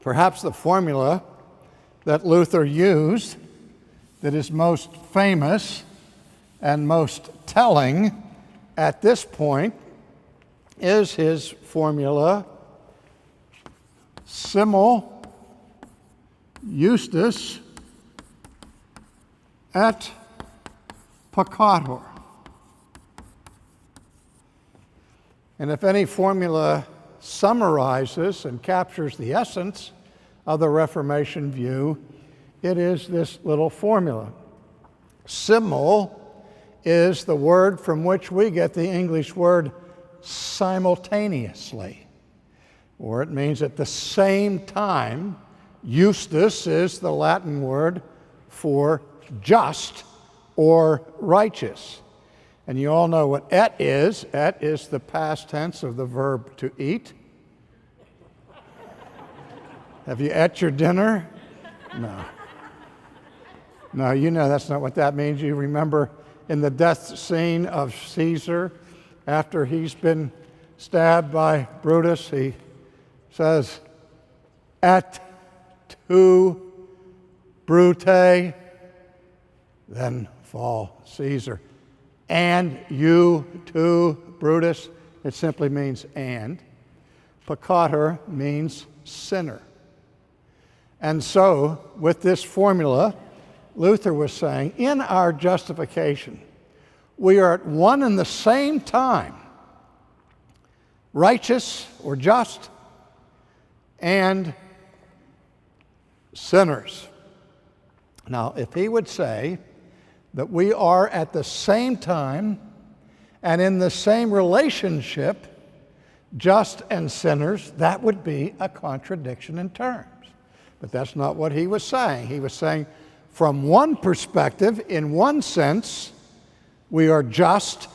Perhaps the formula that Luther used that is most famous and most telling at this point is his formula, Simul Justus et Peccator. And if any formula summarizes and captures the essence of the Reformation view, it is this little formula. Simul is the word from which we get the English word simultaneously, or it means at the same time. Justus is the Latin word for just or righteous. And you all know what et is. Et is the past tense of the verb to eat. Have you ate your dinner? No. No, you know that's not what that means. You remember in the death scene of Caesar, after he's been stabbed by Brutus, he says, et tu, Brute, then fall Caesar. And you too, Brutus. It simply means and. Peccator means sinner. And so, with this formula, Luther was saying, in our justification, we are at one and the same time righteous or just and sinners. Now, if he would say that we are at the same time and in the same relationship, just and sinners, that would be a contradiction in terms. But that's not what he was saying. He was saying, from one perspective, in one sense, we are just.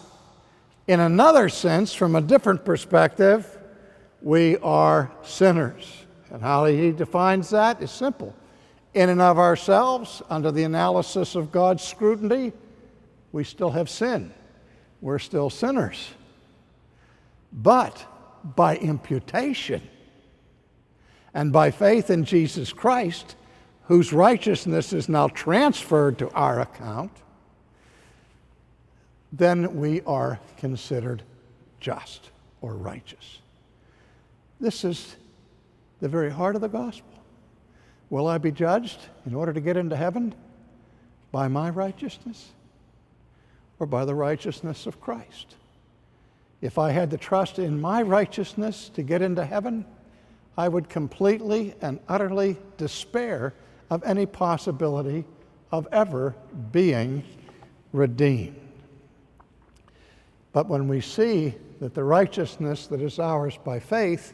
In another sense, from a different perspective, we are sinners. And how he defines that is simple. In and of ourselves, under the analysis of God's scrutiny, we still have sin. We're still sinners. But by imputation and by faith in Jesus Christ, whose righteousness is now transferred to our account, then we are considered just or righteous. This is the very heart of the gospel. Will I be judged in order to get into heaven by my righteousness or by the righteousness of Christ? If I had to trust in my righteousness to get into heaven, I would completely and utterly despair of any possibility of ever being redeemed. But when we see that the righteousness that is ours by faith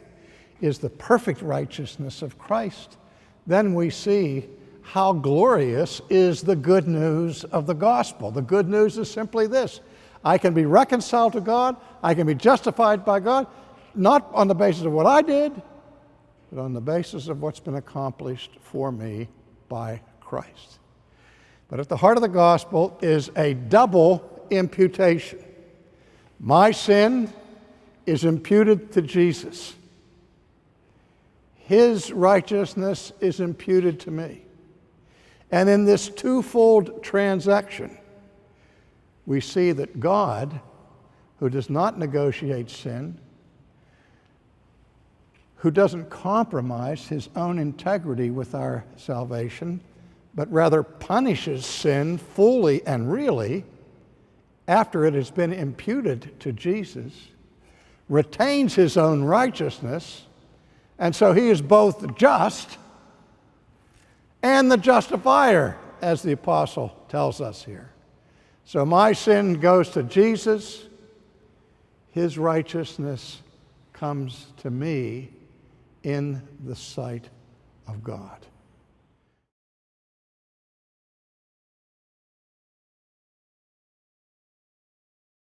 is the perfect righteousness of Christ, then we see how glorious is the good news of the gospel. The good news is simply this: I can be reconciled to God, I can be justified by God, not on the basis of what I did, but on the basis of what's been accomplished for me by Christ. But at the heart of the gospel is a double imputation. My sin is imputed to Jesus. His righteousness is imputed to me. And in this twofold transaction, we see that God, who does not negotiate sin, who doesn't compromise his own integrity with our salvation, but rather punishes sin fully and really after it has been imputed to Jesus, retains his own righteousness, and so he is both just and the justifier, as the apostle tells us here. So my sin goes to Jesus, his righteousness comes to me in the sight of God.